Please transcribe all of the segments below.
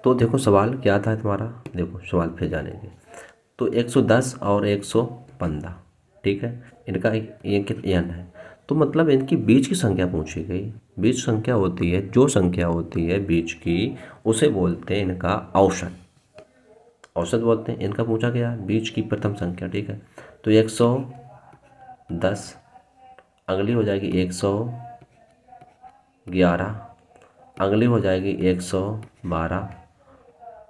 तो देखो सवाल क्या था तुम्हारा, देखो सवाल फिर जानेंगे। तो 110 और 115, ठीक है, इनका ये n है। तो मतलब इनकी बीच की संख्या पूछी गई। बीच संख्या होती है, जो संख्या होती है बीच की, उसे बोलते हैं इनका औसत। औसत बोलते हैं। इनका पूछा गया बीच की प्रथम संख्या, ठीक है। तो 110, अगली हो जाएगी 111, अगली हो जाएगी 112,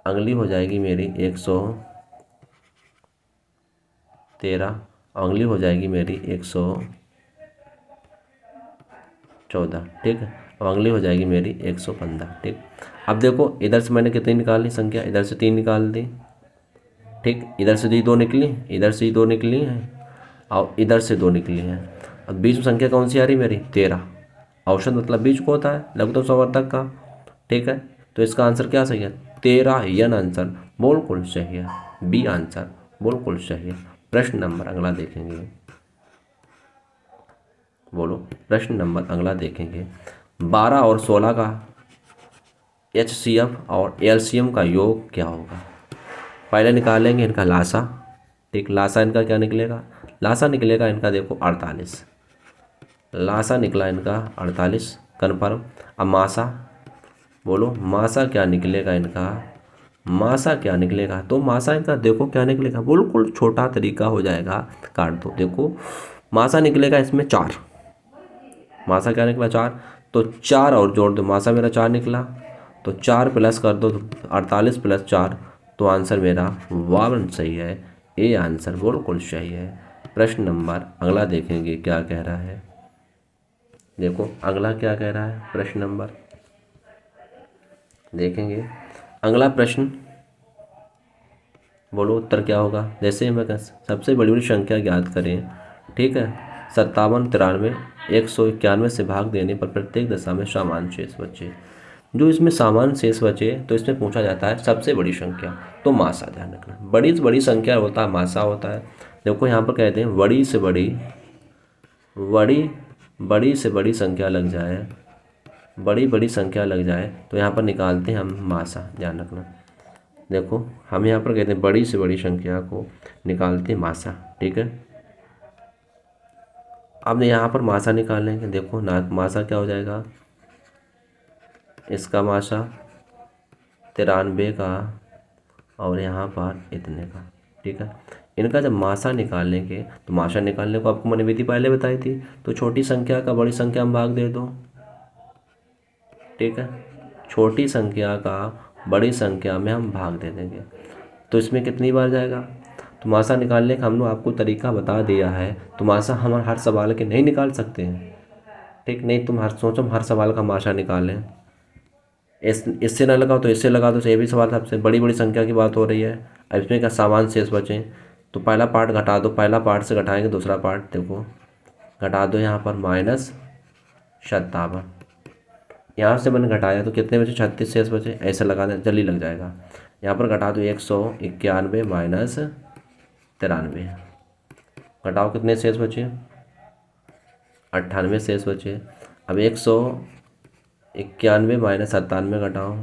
अगली हो जाएगी मेरी 113, अगली हो जाएगी मेरी 114, ठीक है। अब अगली हो जाएगी मेरी 115, ठीक। अब देखो इधर से मैंने कितनी निकाली संख्या, इधर से 3 निकाल दी, ठीक। इधर से 2 निकली, इधर से 2 निकली हैं, और इधर से 2 निकली हैं। अब बीच में संख्या कौन सी आ रही मेरी, 13। औसत मतलब बीच को होता है, लघुत्तम समवर्धक का, ठीक है। तो इसका आंसर क्या सही है, 13 यन आंसर बिल्कुल सही है, बी आंसर बिल्कुल सही है। प्रश्न नंबर अगला देखेंगे, बोलो प्रश्न नंबर अगला देखेंगे। 12 और 16 का HCF और LCM का योग क्या होगा। पहले निकालेंगे इनका लासा, ठीक। लासा इनका क्या निकलेगा, लासा निकलेगा इनका देखो 48, लासा निकला इनका 48 कन्फर्म। अब मासा, बोलो मासा क्या निकलेगा इनका, मासा क्या निकलेगा। तो मासा इनका देखो क्या निकलेगा, बिल्कुल छोटा तरीका हो जाएगा, काट दो। देखो मासा निकलेगा इसमें 4, मासा क्या निकला 4, तो 4 और जोड़ दो, मासा मेरा 4 निकला, तो 4 प्लस कर दो, 48 प्लस 4, तो आंसर मेरा 52 सही है, ए आंसर बिल्कुल सही है। प्रश्न नंबर अगला देखेंगे क्या कह रहा है, देखो अगला क्या कह रहा है, प्रश्न नंबर देखेंगे। अगला प्रश्न, बोलो उत्तर क्या होगा। जैसे मैं सबसे बड़ी बड़ी संख्या ज्ञात करें, ठीक है। 57, 93, 191 से भाग देने पर प्रत्येक दशा में समान शेष बचे। जो इसमें समान शेष बचे तो इसमें पूछा जाता है सबसे बड़ी संख्या, तो मासा ध्यान रखना, बड़ी से बड़ी संख्या होता है मासा होता है। देखो यहाँ पर कहते हैं बड़ी से बड़ी, बड़ी से बड़ी संख्या लग जाए, बड़ी बड़ी संख्या लग जाए तो यहाँ पर निकालते हैं हम मासा, ध्यान रखना। देखो हम यहाँ पर कहते हैं बड़ी से बड़ी संख्या को निकालते हैं मासा, ठीक है। अब यहाँ पर मासा निकालेंगे, देखो ना मासा क्या हो जाएगा, इसका मासा 93 का और यहाँ पर इतने का, ठीक है। इनका जब मासा निकालेंगे तो मासा निकालने को आपको मैंने विधि पहले बताई थी, तो छोटी संख्या का बड़ी संख्या में भाग दे दो, ठीक है। छोटी संख्या का बड़ी संख्या में हम भाग दे देंगे, तो इसमें कितनी बार जाएगा। तो मासा निकालने का हमने आपको तरीका बता दिया है। तो मासा हम हर सवाल के नहीं निकाल सकते हैं, ठीक। नहीं तुम हर सोचो हम हर सवाल का मासा निकालें, इससे ना लगाओ तो इससे लगा दो, तो ये भी सवाल सबसे बड़ी बड़ी संख्या की बात हो रही है। अब इसमें क्या सामान शेष बचे, तो पहला पार्ट घटा दो, पहला पार्ट से घटाएंगे दूसरा पार्ट, देखो घटा दो यहाँ पर -57, यहाँ से मैंने घटाया तो कितने बचे, 36 शेष बचे, ऐसे लगा दें जल्दी लग जाएगा। यहाँ पर घटा दो 191 माइनस 93, घटाओ कितने शेष बचे, 98 शेष बचे। अब 191 माइनस 97 घटाओ,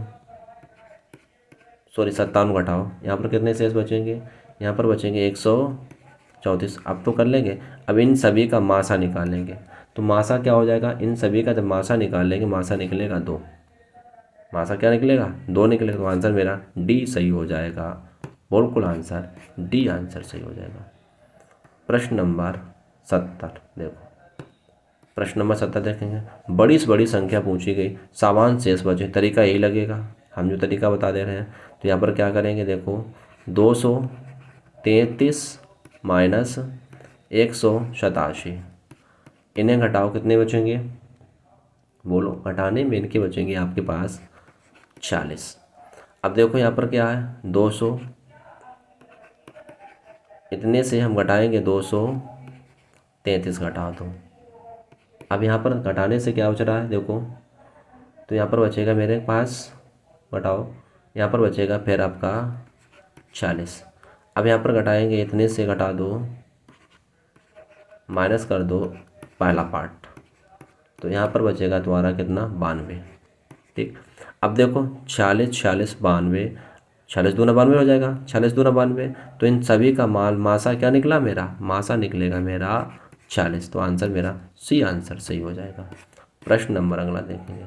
सॉरी 57 घटाओ, यहाँ पर कितने शेष बचेंगे, यहाँ पर बचेंगे 134। अब तो कर लेंगे, अब इन सभी का मासा निकालेंगे। तो मासा क्या हो जाएगा, इन सभी का जब मासा निकालेंगे, मासा निकलेगा 2, मासा क्या निकलेगा 2 निकलेगा, तो आंसर मेरा डी सही हो जाएगा, बिल्कुल आंसर डी आंसर सही हो जाएगा। प्रश्न नंबर 70 देखो, प्रश्न नंबर 70 देखेंगे। बड़ी से बड़ी संख्या पूछी गई, सामान शेष बचे, तरीका यही लगेगा, हम जो तरीका बता दे रहे हैं। तो यहाँ पर क्या करेंगे, देखो 233 माइनस 187, इन्हें घटाओ कितने बचेंगे, बोलो घटाने में इनके बचेंगे आपके पास 40। अब देखो यहाँ पर क्या है 200, इतने से हम घटाएंगे 233, घटा दो। अब यहाँ पर घटाने से क्या बच रहा है देखो, तो यहाँ पर बचेगा मेरे पास, घटाओ, यहाँ पर बचेगा फिर आपका 40। अब यहाँ पर घटाएंगे, इतने से घटा दो, माइनस कर दो पहला पार्ट, तो यहाँ पर बचेगा तुम्हारा कितना 92, ठीक। अब देखो 46 46 92, 46 दूना 92 हो जाएगा, 46 दूना 92। तो इन सभी का मासा क्या निकला, मेरा मासा निकलेगा मेरा 46। तो आंसर मेरा सी आंसर सही हो जाएगा। प्रश्न नंबर अगला देखेंगे।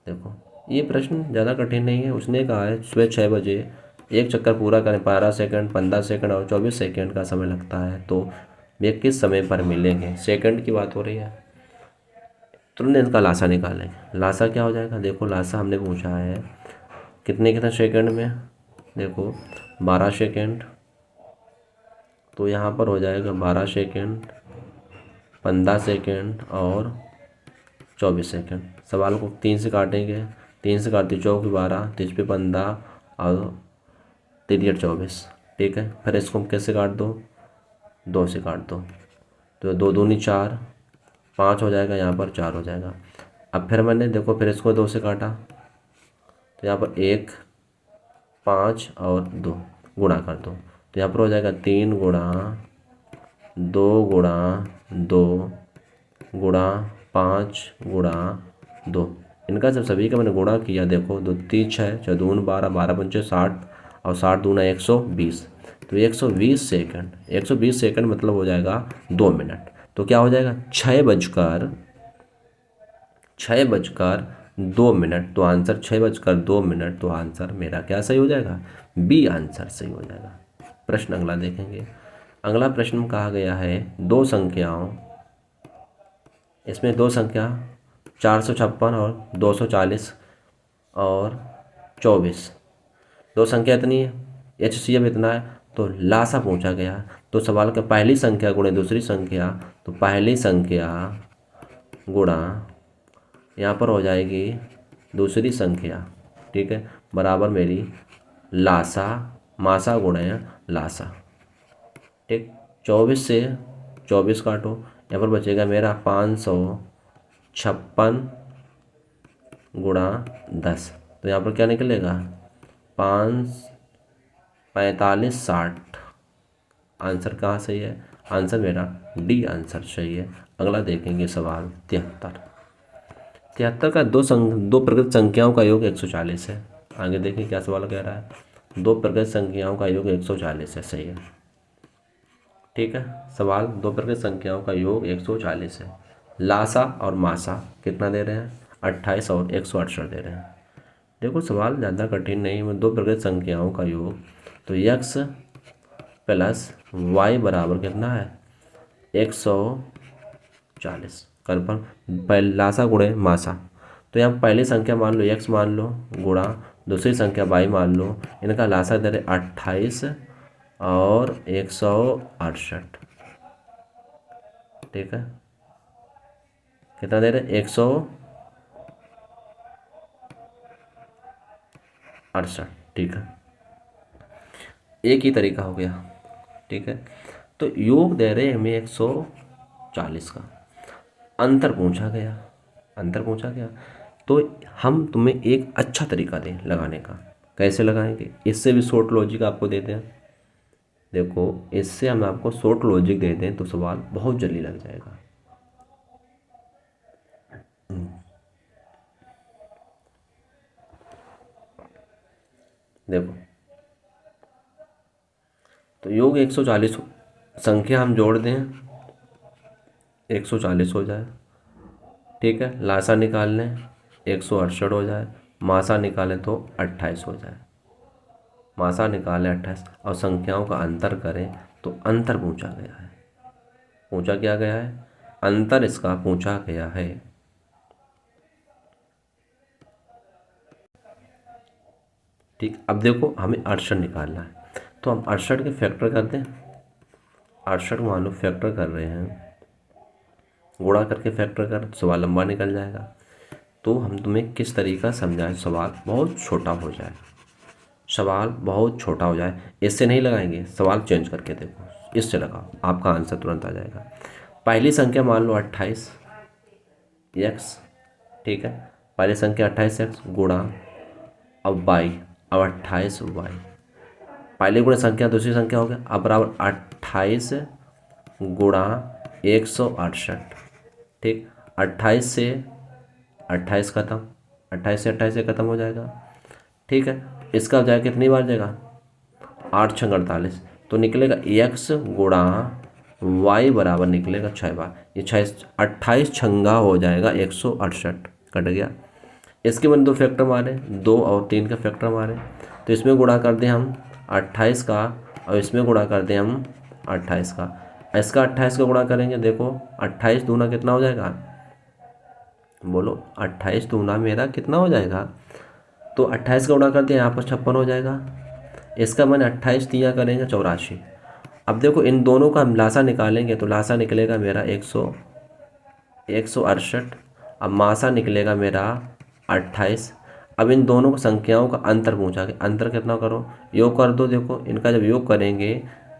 देखो ये प्रश्न ज़्यादा कठिन नहीं है। उसने कहा है सुबह 6 बजे एक चक्कर पूरा करें 12 सेकंड, 15 सेकंड और 24 सेकंड का समय लगता है, तो वे किस समय पर मिलेंगे। सेकंड की बात हो रही है। तुरंत इनका लासा निकालें। लासा क्या हो जाएगा, देखो लासा हमने पूछा है कितने कितने सेकंड में, देखो 12 सेकंड। तो यहाँ पर हो जाएगा 12 सेकंड, 15 सेकंड और 24 सेकंड। सवाल को 3 से काटेंगे, 3 से काटते चौक 12, 3 पे 15 और 3 24। ठीक है, फिर इसको कैसे काट दो, 2 से काट दो। तो 2 दूनी 4, 5 हो जाएगा, यहाँ पर 4 हो जाएगा। अब फिर मैंने देखो फिर इसको 2 से काटा, तो यहाँ पर 1, 5 और 2 गुणा कर दो। तो यहाँ पर हो जाएगा 3 गुणा 2 गुणा 2 गुणा 5 गुणा 2। इनका जब सभी का मैंने गुणा किया, देखो 2 3 6, 6 दून 12, 12 पंचे 60 और 60 दूना 120। तो 120 सेकंड, 120 सेकंड मतलब हो जाएगा 2 मिनट। तो क्या हो जाएगा 6 बजकर 2 मिनट। तो आंसर 6 बजकर 2 मिनट। तो आंसर मेरा क्या सही हो जाएगा, बी आंसर सही हो जाएगा। प्रश्न अगला देखेंगे। अगला प्रश्न में कहा गया है दो संख्याओं, इसमें दो संख्या 456 और 240 और 24, दो संख्या इतनी है, HCF इतना है, तो लासा पूछा गया। तो सवाल का पहली संख्या गुणे दूसरी संख्या, तो पहली संख्या गुणा यहाँ पर हो जाएगी दूसरी संख्या, ठीक है, बराबर मेरी लासा मासा गुणे लासा। ठीक, 24 से 24 काटो, यहाँ पर बचेगा मेरा 556 गुणा 10। तो यहाँ पर क्या निकलेगा 5 45 60। आंसर कहाँ सही है, आंसर मेरा डी आंसर सही है। अगला देखेंगे सवाल 73 का दो प्रकृत संख्याओं का योग 140 है। आगे देखिए क्या सवाल कह रहा है, दो प्रकृत संख्याओं का योग 140 है, सही है। ठीक है, सवाल दो प्रकृत संख्याओं का योग 140 है। लासा और मासा कितना दे रहे हैं, 28 और 168 दे रहे हैं। देखो सवाल ज़्यादा कठिन नहीं है, दो प्रकृत संख्याओं का योग, तो x प्लस y बराबर कितना है 140। कन्फर्म, पहले लासा गुणे मासा। तो यहाँ पहली संख्या मान लो x मान लो, गुणा दूसरी संख्या y मान लो, इनका लासा दे रहे 28 और 168। ठीक है, कितना दे रहे 168। ठीक है, एक ही तरीका हो गया। ठीक है, तो योग दे रहे हमें 140 का, अंतर पूछा गया, अंतर पूछा गया। तो हम तुम्हें एक अच्छा तरीका दें लगाने का, कैसे लगाएंगे, इससे भी शॉर्ट लॉजिक आपको देते हैं। देखो इससे हम आपको शॉर्ट लॉजिक दे दें तो सवाल बहुत जल्दी लग जाएगा। देखो तो योग 140 संख्या हम जोड़ दें 140 हो जाए। ठीक है, लासा निकाल लें 168 हो जाए, मासा निकालें तो 28 हो जाए। मासा निकालें 28 और संख्याओं का अंतर करें तो अंतर पूछा गया है। पूछा क्या गया है, अंतर इसका पूछा गया है। ठीक, अब देखो हमें 68 निकालना है, तो हम 68 के फैक्टर कर दें। 68 मान लो फैक्टर कर रहे हैं, गुणा करके फैक्टर कर, सवाल लंबा निकल जाएगा। तो हम तुम्हें किस तरीका समझाएं सवाल बहुत छोटा हो जाए, सवाल बहुत छोटा हो जाए। इससे नहीं लगाएंगे, सवाल चेंज करके देखो, इससे लगाओ, आपका आंसर तुरंत आ जाएगा। पहली संख्या मान लो 28 x, ठीक है, पहली संख्या 28x गुणा अब y, अब 28y, पहले गुणा संख्या दूसरी संख्या हो गया, अब बराबर 28 गुणा 168। ठीक, 28 से 28 खत्म, 28 से 28 से ख़त्म हो जाएगा। ठीक है, इसका हो जाएगा कितनी बार जाएगा, 8 छंग 48, तो निकलेगा x गुणा y बराबर निकलेगा 6 बार। ये 28 छंगा हो जाएगा 168, कट गया। इसके मैंने 2 फैक्टर मारे, 2 और 3 का फैक्टर मारे, तो इसमें गुणा कर दें हम 28 का और इसमें गुणा कर दें हम 28 का। इसका 28 का गुणा करेंगे, देखो 28 दूना कितना हो जाएगा, बोलो 28 दूना मेरा कितना हो जाएगा, तो 28 का गुणा कर दिया, यहाँ पर 56 हो जाएगा। इसका मैंने 28 दिया करेंगे 84। अब देखो इन दोनों का हम लासा निकालेंगे तो लासा निकलेगा मेरा 168, अब मासा निकलेगा मेरा 28। अब इन दोनों संख्याओं का अंतर पूछा कि अंतर कितना करो, योग कर दो। देखो इनका जब योग करेंगे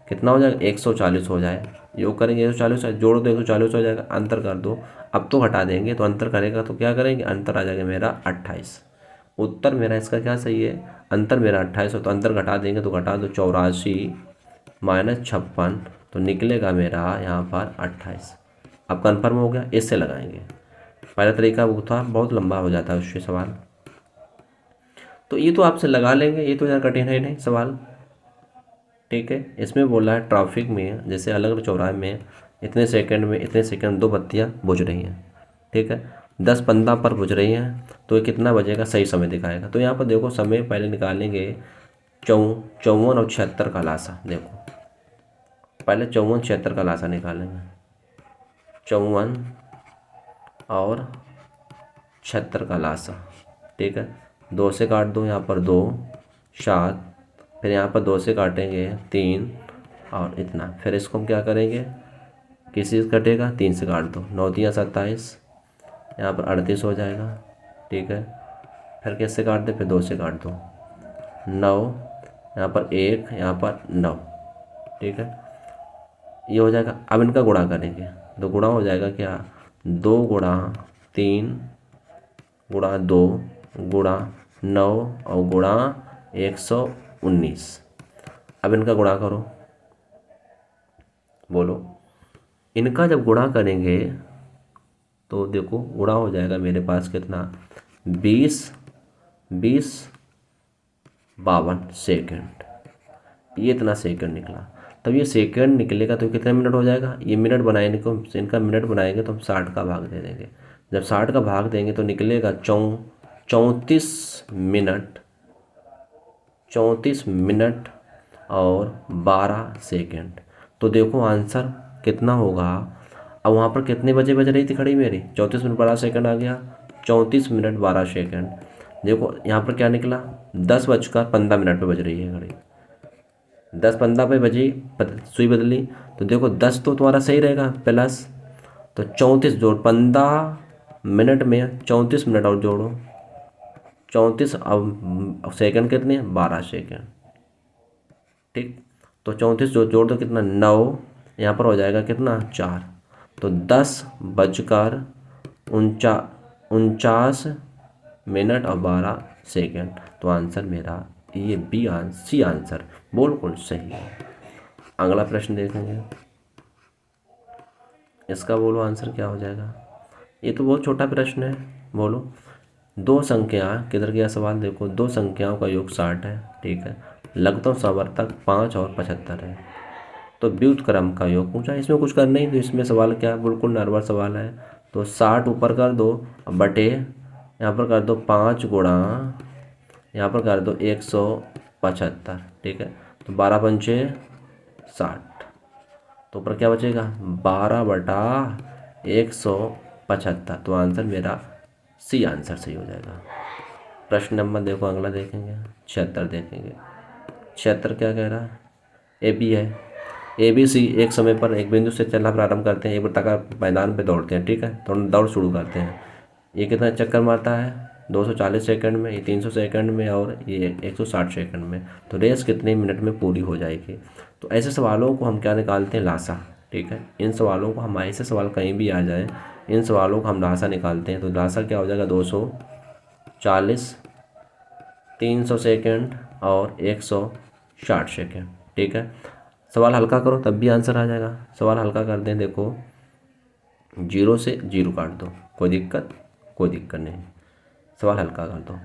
कितना हो जाएगा, 140 हो जाए, योग करेंगे 140, जोड़ दो 140 हो जाएगा, अंतर कर दो। अब तो घटा देंगे तो अंतर करेगा तो क्या करेंगे, अंतर आ जाएगा मेरा 28। उत्तर मेरा इसका क्या सही है, अंतर मेरा 28 हो, तो अंतर घटा देंगे तो घटा दो 84 माइनस 56, तो निकलेगा मेरा यहाँ पर 28। अब कन्फर्म हो गया, इससे लगाएंगे। पहला तरीका वो था, बहुत लंबा हो जाता है उससे सवाल, तो ये तो आपसे लगा लेंगे, ये तो ज़्यादा कठिन है नहीं सवाल। ठीक है, इसमें बोला है ट्रैफिक में जैसे अलग अलग चौराहे में इतने सेकंड में इतने सेकंड 2 बत्तियाँ बुझ रही हैं। ठीक है, 10:15 पर बुझ रही हैं, तो ये कितना बजेगा, सही समय दिखाएगा। तो यहाँ पर देखो समय पहले निकालेंगे 54 और 76 का लासा। देखो पहले 54 76 का लासा निकालेंगे, 54 और 76 का लासा। ठीक है, 2 से काट दो, यहाँ पर 2 7, फिर यहाँ पर 2 से काटेंगे 3 और इतना, फिर इसको हम क्या करेंगे, किसी से कटेगा 3 से काट दो, 9 3 27, यहाँ पर 38 हो जाएगा। ठीक है, फिर किससे काट दे, फिर 2 से काट दो, 9, यहाँ पर 1, यहाँ पर 9। ठीक है, ये हो जाएगा। अब इनका गुणा करेंगे तो गुणा हो जाएगा क्या, 2 गुणा 3 गुणा 2 गुणा 9 और गुणा 119। अब इनका गुणा करो, बोलो इनका जब गुणा करेंगे तो देखो गुणा हो जाएगा मेरे पास कितना, 20 20 52 सेकेंड, ये इतना सेकंड निकला। तब ये सेकंड निकलेगा तो कितने मिनट हो जाएगा, ये मिनट बनाएंगे को इनका मिनट बनाएंगे तो हम 60 का भाग दे देंगे। जब 60 का भाग देंगे तो निकलेगा 34 मिनट, 34 मिनट और 12 सेकंड। तो देखो आंसर कितना होगा। अब वहाँ पर कितने बजे बज रही थी घड़ी मेरी, 34 मिनट 12 सेकंड आ गया, 34 मिनट 12 सेकंड। देखो यहाँ पर क्या निकला, 10:15 पे बज रही है घड़ी, 10:15 पे बजी, सुई बदली, तो देखो 10 तो तुम्हारा सही रहेगा प्लस, तो 34 जोड़ 15 मिनट में 34 मिनट और जोड़ो 34, अब सेकंड कितने, 12 सेकंड। ठीक, तो 34 जोड़ दो कितना, 9, यहाँ पर हो जाएगा कितना 4, तो 10:49 मिनट और 12 सेकंड। तो आंसर मेरा ये सी आंसर बिल्कुल सही है। अगला प्रश्न देखेंगे, इसका बोलो आंसर क्या हो जाएगा। ये तो बहुत छोटा प्रश्न है, बोलो 2 संख्या, किधर गया सवाल, देखो 2 संख्याओं का योग 60 है। ठीक है, लघुत्तम समवर्तक 5 और 75 है, तो व्युत्क्रम का योग पूछा। इसमें कुछ कर नहीं, तो इसमें सवाल क्या है, बिल्कुल नॉर्मल सवाल है। तो 60 ऊपर कर दो, बटे यहाँ पर कर दो 5 गुणा, यहाँ पर कर दो 175। ठीक है, तो 12 पंचे 60, तो ऊपर क्या बचेगा, 12/175। तो आंसर मेरा सी आंसर सही हो जाएगा। प्रश्न नंबर देखो अगला देखेंगे, 76 देखेंगे। 76 क्या कह रहा है, ए बी है, ए बी सी एक समय पर एक बिंदु से चलना प्रारंभ करते हैं, एक वृत्ताकार मैदान पे दौड़ते हैं। ठीक है, तो दौड़ शुरू करते हैं। ये कितना चक्कर मारता है, 240 सेकंड में, ये 300 सेकंड में और ये 160 सेकंड में। तो रेस कितने मिनट में पूरी हो जाएगी। तो ऐसे सवालों को हम क्या निकालते हैं, लासा। ठीक है, इन सवालों को हम, ऐसे सवाल कहीं भी आ जाए, इन सवालों को हम लासा निकालते हैं। तो लासा क्या हो जाएगा, 240, 300 सेकंड और 160 सेकंड। ठीक है, सवाल हल्का करो तब भी आंसर आ जाएगा। सवाल हल्का कर दें, देखो 0 से 0 काट दो, कोई दिक्कत नहीं। सवाल हल्का कर दो।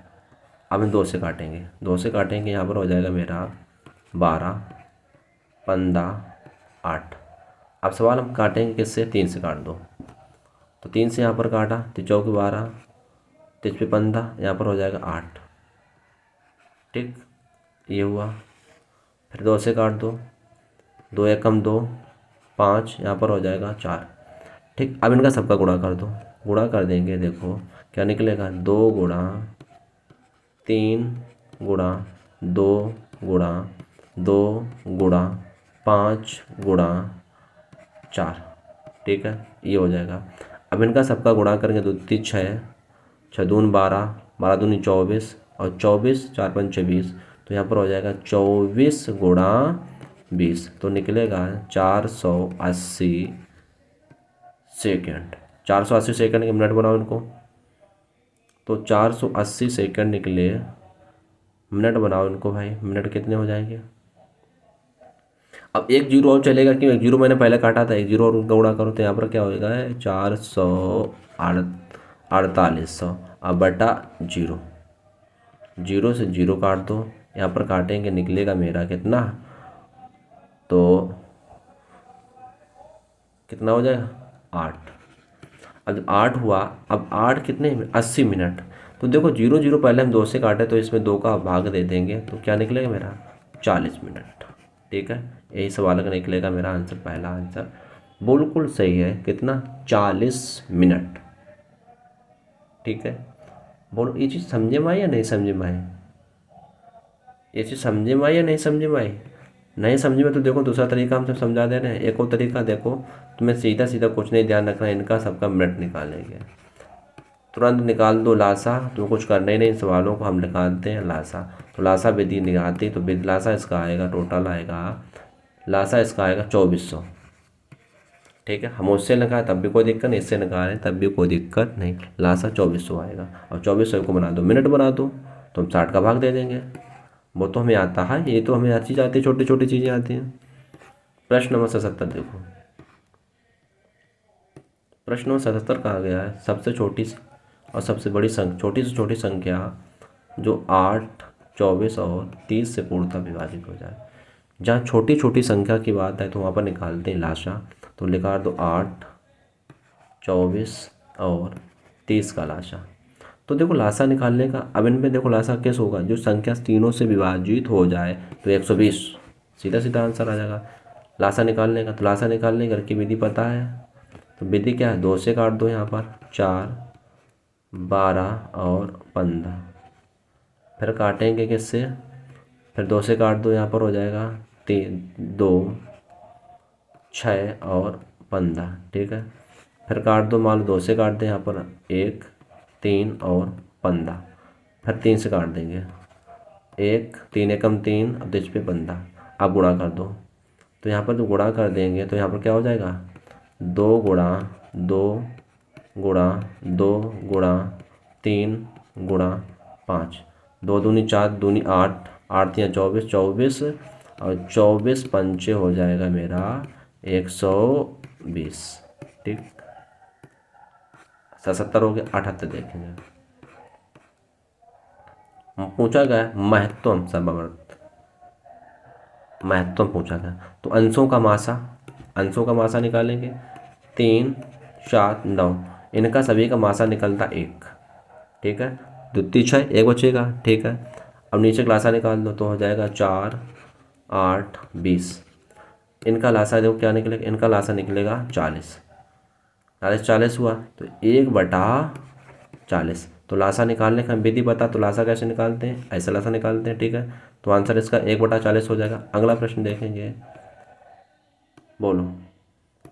अब हम 2 से काटेंगे, 2 से काटेंगे, यहाँ पर हो जाएगा मेरा 12, 15, 8। अब सवाल हम काटेंगे किससे, 3 से काट दो। तो 3 से यहाँ पर काटा, 3 चौक 12, 3 पे 15, यहाँ पर हो जाएगा 8। ठीक, ये हुआ। फिर 2 से काट दो, 2 एकम 2, 5, यहाँ पर हो जाएगा 4। ठीक, अब इनका सबका गुणा कर दो। गुणा कर देंगे, देखो क्या निकलेगा, 2 गुणा 3 गुणा 2 गुणा 2 गुणा 5 गुणा 4। ठीक है, ये हो जाएगा। अब इनका सबका गुणा करेंगे, 2 3 6, 6 दूनी 12, 12 दूनी 24, और 24 4 5 20। तो यहाँ पर हो जाएगा 24 गुणा 20, तो निकलेगा 480 सेकेंड। 480 सेकेंड के मिनट बनाओ इनको, तो 480 सेकेंड निकले, मिनट बनाओ इनको भाई, मिनट कितने हो जाएंगे। अब एक जीरो और चलेगा, क्यों, एक जीरो मैंने पहले काटा था, एक जीरो और उनका गुणा करो तो यहाँ पर क्या होगा, 4800 अब बटा जीरो, जीरो से जीरो काट दो, यहाँ पर काटेंगे, निकलेगा मेरा कितना, तो कितना हो जाएगा, 8। अब जब 8 हुआ, अब 8 कितने, 80 मिनट। तो देखो जीरो जीरो पहले हम 2 से काटे, तो इसमें 2 का भाग दे देंगे, तो क्या निकलेगा मेरा, 40 मिनट। ठीक है, यही सवाल का निकलेगा मेरा आंसर, पहला आंसर बिल्कुल सही है। कितना, 40 मिनट। ठीक है, बोलो ये चीज़ समझे में आई या नहीं समझे में आई, ये चीज़ समझे में आई या नहीं समझे में आई। नहीं समझ में तो देखो दूसरा तरीका हम सब समझा दे रहे हैं। एक और तरीका देखो, तुम्हें सीधा सीधा कुछ नहीं ध्यान रखना, इनका सबका मिनट निकालेंगे, तुरंत निकाल दो लासा, तुम्हें कुछ करना ही नहीं, सवालों को हम निकालते हैं लासा। तो लासा विधि निकालती, तो विधि लासा इसका आएगा, टोटल आएगा लासा इसका आएगा 2400। ठीक है, हम उससे निकालें तब भी कोई दिक्कत नहीं, इससे निकालें तब भी कोई दिक्कत नहीं, लासा 2400 आएगा। और 2400 को बना दो, मिनट बना दो, तो हम 60 का भाग दे देंगे। वो तो हमें आता है, ये तो हमें हर चीज़ आती है, छोटी छोटी चीज़ें आती हैं। प्रश्न नंबर 77 देखो, प्रश्न नंबर 77 कहा गया है, सबसे छोटी और सबसे बड़ी संख्या, छोटी से छोटी संख्या जो 8, 24 और 30 से पूर्णतः विभाजित हो जाए। जहाँ छोटी छोटी संख्या की बात है तो वहाँ पर निकालते हैं लाशा, तो लिखा दो 8, 24 और 30 का लाशा। तो देखो लाशा निकालने का, अब इनमें देखो लाशा कैसे होगा, जो संख्या तीनों से विभाजित हो जाए तो 120, सीधा सीधा आंसर आ जाएगा लाशा निकालने का। तो लाशा निकालने की विधि पता है, तो विधि क्या है, 2 से काट दो, यहाँ पर 4, 12 और 15, फिर काटेंगे किससे, फिर 2 से काट दो, यहाँ पर हो जाएगा 3, 2, 6 और 15। ठीक है, फिर काट दो, मान लो 2 से काट दें, यहाँ पर 1, 3 और 15, फिर 3 से काट देंगे, 1, 3 एकम 3, अब इस पे 15। अब गुणा कर दो, तो यहाँ पर जो गुणा कर देंगे तो यहाँ पर क्या हो जाएगा, 2 गुणा 2 गुणा 2 गुणा 3 गुणा 5, 2 दूनी 4, दूनी 8, 8 या 24, 24 और 24 पंचे हो जाएगा मेरा 120। ठीक, 77 हो गया, 78 देखेंगे। पूछा गया महत्तम समवर्त, महत्तम पूछा गया, तो अंशों का मासा, अंशों का मासा निकालेंगे, 3, 7, 9, इनका सभी का मासा निकलता 1। ठीक है, द्वितीय 6, एक बचेगा। ठीक है, अब नीचे का लासा निकाल दो, तो हो जाएगा 4, 8, 20। इनका लासा देखो क्या निकलेगा, इनका लासा निकलेगा 40, 40 हुआ, तो 1/40। तो लासा निकालने का विधि बता, तो लासा कैसे निकालते हैं, ऐसा लासा निकालते हैं। ठीक है, तो आंसर इसका 1/40 हो जाएगा। अगला प्रश्न देखेंगे, बोलो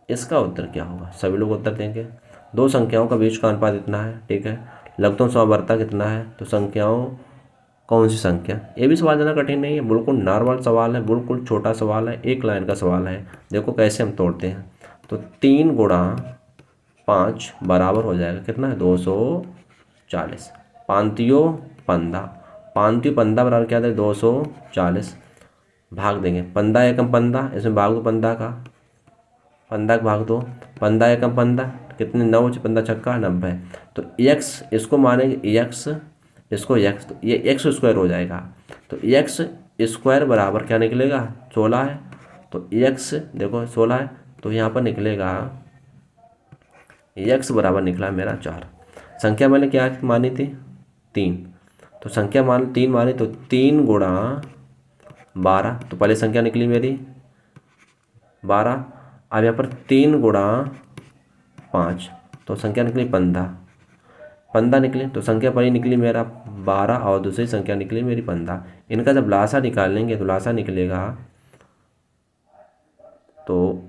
इसका उत्तर क्या होगा, सभी लोग उत्तर देंगे। दो संख्याओं का बीच का अनुपात इतना है। ठीक है, लघुत्तम समावर्तक कितना है, तो संख्याओं कौन सी संख्या, ये भी सवाल देना कठिन नहीं है, बिल्कुल नॉर्मल सवाल है, बिल्कुल छोटा सवाल है, 1 लाइन का सवाल है। देखो कैसे हम तोड़ते हैं, तो 3 गुणा 5 बराबर हो जाएगा कितना है, 240। पांतियों 15, पांतियों 15 बराबर क्या था, 240। भाग देंगे, 15 एकम 15, इसमें भाग दो 15 का, 15 का भाग दो, 15 एकम 15 कितने, 9, 15 छक्का 90। तो x इसको मानेंगे x इसको एक्स, तो ये एक्स स्क्वायर हो जाएगा। तो एक्स स्क्वायर बराबर क्या निकलेगा, 16 है। तो एक्स देखो 16 है, तो यहाँ पर निकलेगा एक्स बराबर निकला मेरा 4। संख्या मैंने क्या मानी थी, 3। तो संख्या मान 3 मानी, तो 3 गुणा 12, तो पहले संख्या निकली मेरी 12। अब यहाँ पर 3 गुणा 5, तो संख्या निकली 15। 15 निकली, तो संख्या पहली निकली मेरा 12 और दूसरी संख्या निकली मेरी 15। इनका जब लासा निकालेंगे तो लासा निकलेगा, तो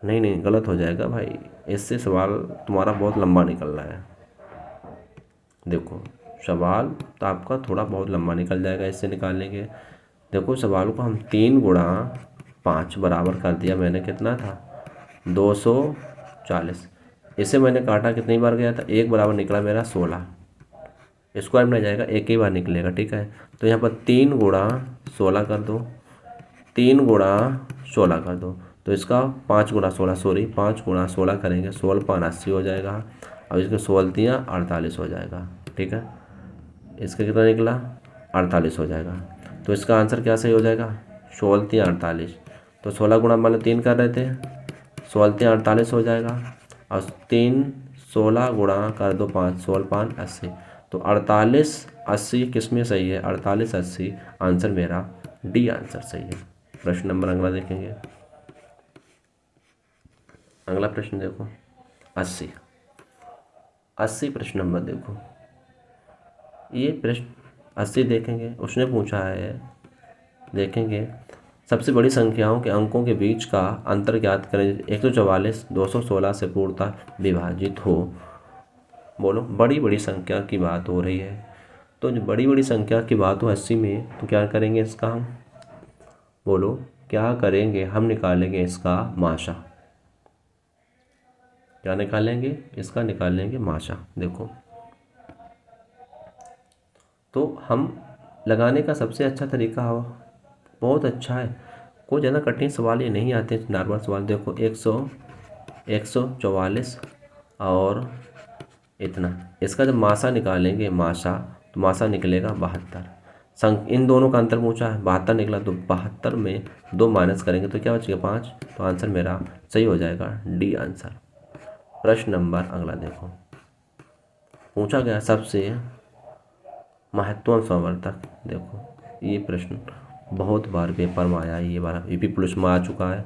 नहीं गलत हो जाएगा भाई, इससे सवाल तुम्हारा बहुत लंबा निकल रहा है। देखो सवाल तो आपका थोड़ा बहुत लंबा निकल जाएगा इससे निकालने के। देखो सवाल को हम 3 गुणा 5 बराबर कर दिया मैंने, कितना था 240। इसे मैंने काटा, कितनी बार गया था, एक बराबर निकला मेरा 16। स्क्वायर में आ जाएगा, एक ही बार निकलेगा, ठीक है। तो यहाँ पर 3 गुणा 16 कर दो, 3 गुणा 16 कर दो, तो इसका 5 गुणा 16, सॉरी 5 गुणा 16 करेंगे, 16 5 80 हो जाएगा। अब इसके 16 तियाँ 48 हो जाएगा, ठीक है। इसका कितना निकला, 48 हो जाएगा। तो इसका आंसर क्या सही हो जाएगा, 16 तियाँ 48। तो 16 गुणा मान लो 3 कर रहे थे, 16 तियाँ 48 हो जाएगा। और 3 16 गुणा कर दो 5, 16 5 80। तो 48 80 किस में सही है, 48 80, आंसर मेरा डी आंसर सही है। प्रश्न नंबर अगला देखेंगे। अगला प्रश्न देखो 80 प्रश्न नंबर देखो। ये प्रश्न 80 देखेंगे, उसने पूछा है, देखेंगे सबसे बड़ी संख्याओं के अंकों के बीच का अंतर ज्ञात करें। 144 216 से पूर्णतः विभाजित हो। बोलो, बड़ी बड़ी संख्या की बात हो रही है, तो जो बड़ी बड़ी संख्या की बात हो 80 में, तो क्या करेंगे इसका हम, बोलो क्या करेंगे, हम निकालेंगे इसका माशा। क्या निकालेंगे, इसका निकालेंगे माशा। देखो तो हम लगाने का सबसे अच्छा तरीका हो, बहुत अच्छा है, कोई ज़्यादा कठिन सवाल ये नहीं आते, नॉर्मल सवाल। देखो 144 और इतना, इसका जब मासा निकालेंगे माशा, तो माशा निकलेगा 72। इन दोनों का अंतर पूछा है, 72 निकला, तो 72 में 2 माइनस करेंगे तो क्या बचेगा 5। तो आंसर मेरा सही हो जाएगा, डी आंसर। प्रश्न नंबर अगला देखो, पूछा गया सबसे महत्वपूर्ण संवर्धक। देखो ये प्रश्न बहुत बार पेपर में आया है, ये बार यूपी पुलिस में आ चुका है,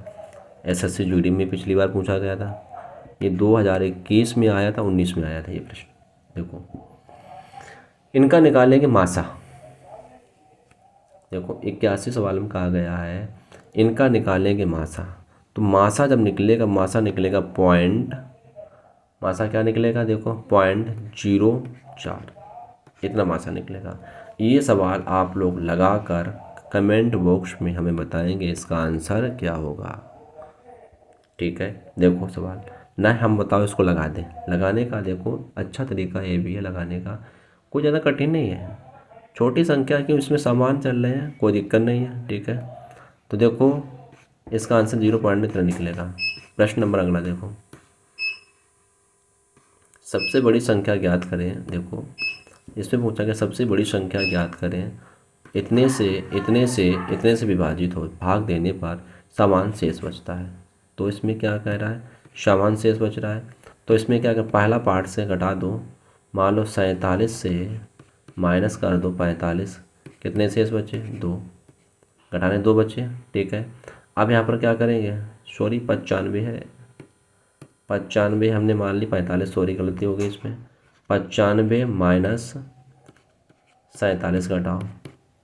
एसएससी जीडी में पिछली बार पूछा गया था, ये 2021 में आया था, 19 में आया था ये प्रश्न। देखो इनका निकालेंगे मासा। देखो 81 सवाल में कहा गया है इनका निकालेंगे मासा। तो मासा जब निकलेगा, मासा निकलेगा पॉइंट, मासा क्या निकलेगा, देखो 0.04, इतना मासा निकलेगा। ये सवाल आप लोग लगाकर कमेंट बॉक्स में हमें बताएंगे इसका आंसर क्या होगा, ठीक है। देखो सवाल ना, हम बताओ इसको लगा दें, लगाने का देखो अच्छा तरीका ये भी है लगाने का, कोई ज़्यादा कठिन नहीं है, छोटी संख्या क्यों इसमें समान चल रहे हैं, कोई दिक्कत नहीं है, ठीक है। तो देखो इसका आंसर 0.3 निकलेगा। प्रश्न नंबर अगला देखो, सबसे बड़ी संख्या ज्ञात करें। देखो इसमें पूछा गया सबसे बड़ी संख्या ज्ञात करें, इतने से विभाजित हो, भाग देने पर समान शेष बचता है। तो इसमें क्या कह रहा है, समान शेष बच रहा है। तो इसमें क्या कर, पहला पार्ट से घटा दो, मान लो 47 से माइनस कर दो 45, कितने शेष बचे, 2, घटाने 2 बचे, ठीक है। अब यहाँ पर क्या करेंगे, सॉरी 95 है, 95 हमने मान ली 45, सॉरी गलती हो गई इसमें, 95 माइनस 47 घटाओ,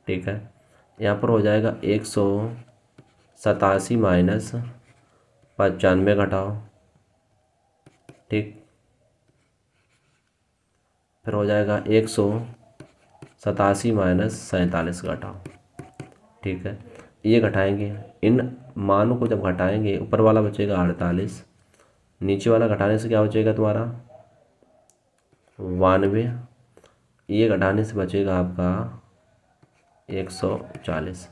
ठीक है। यहाँ पर हो जाएगा 187 माइनस 95 घटाओ, ठीक। फिर हो जाएगा 187 माइनस 47 घटाओ, ठीक है। ये घटाएंगे, इन मानों को जब घटाएंगे, ऊपर वाला बचेगा 48, नीचे वाला घटाने से क्या बचेगा तुम्हारा 92, ये घटाने से बचेगा आपका 140।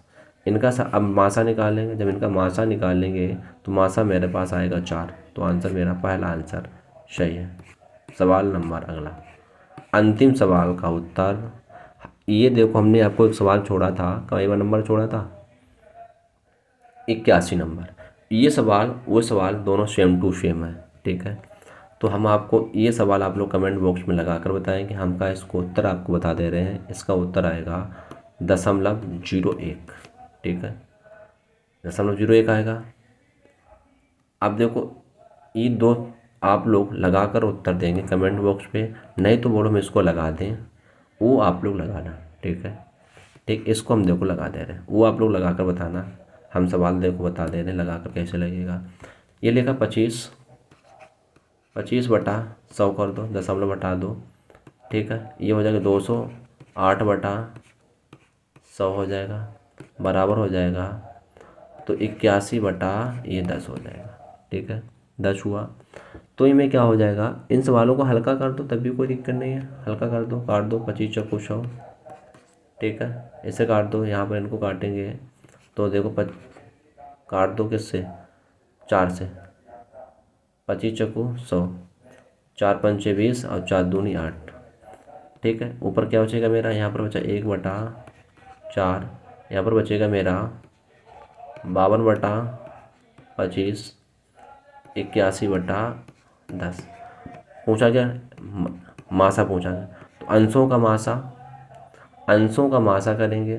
इनका अब मासा निकालेंगे, जब इनका मासा निकालेंगे तो मासा मेरे पास आएगा 4। तो आंसर मेरा पहला आंसर सही है। सवाल नंबर अगला, अंतिम सवाल का उत्तर, ये देखो हमने आपको एक सवाल छोड़ा था, कई नंबर छोड़ा था, 81 नंबर। ये सवाल वो सवाल दोनों सेम टू सेम है, ठीक है। तो हम आपको ये सवाल आप लोग कमेंट बॉक्स में लगा कर बताएं कि हम का इसको उत्तर आपको बता दे रहे हैं। इसका उत्तर आएगा 0.01, ठीक है, 0.01 आएगा। अब देखो ये दो आप लोग लगा कर उत्तर देंगे कमेंट बॉक्स पे, नहीं तो बोलो हम इसको लगा दें, वो आप लोग लगाना, ठीक है। ठीक, इसको हम देखो लगा दे रहे हैं, वो आप लोग लगा कर बताना। हम सवाल देखो बता दे रहे हैं लगा कर कैसे लगेगा। ये लिखा 25, 25/100 कर दो, दशमलव बटा दो, ठीक है। ये हो जाएगा 208/100 हो जाएगा, बराबर हो जाएगा तो 81/10 हो जाएगा, ठीक है, 10 हुआ। तो इनमें क्या हो जाएगा, इन सवालों को हल्का कर दो तब भी कोई दिक्कत नहीं है, हल्का कर दो, काट दो, 25 चौको 100, ठीक है, ऐसे काट दो। यहाँ पर इनको काटेंगे तो देखो काट दो किससे, 4 से, 25 चौको 100, 4 पंचे 20 और 4 दूनी 8, ठीक है। ऊपर क्या बचेगा मेरा, यहाँ पर बचा 1/4, यहाँ पर बचेगा मेरा 52/25, 81/10। पूछा क्या, मासा पूछा गया, तो अंशों का मासा करेंगे,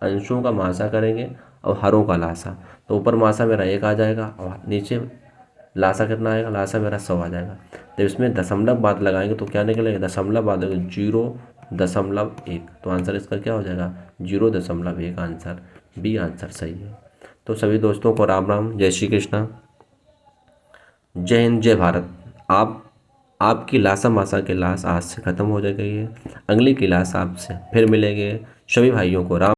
अंशों का मासा करेंगे और हरों का लासा। तो ऊपर मासा मेरा 1 आ जाएगा और नीचे लासा कितना आएगा, लासा मेरा 100 आ जाएगा। तो इसमें दशमलव बाद लगाएंगे तो क्या निकलेगा, दशमलव बाद 0.1, तो आंसर इसका क्या हो जाएगा 0.1। आंसर बी आंसर सही है। तो सभी दोस्तों को राम राम, जय श्री कृष्णा, जय हिंद, जय भारत। आपकी लासा मासा क्लास आज से ख़त्म हो गई है, अगली क्लास आपसे फिर मिलेंगे। सभी भाइयों को राम।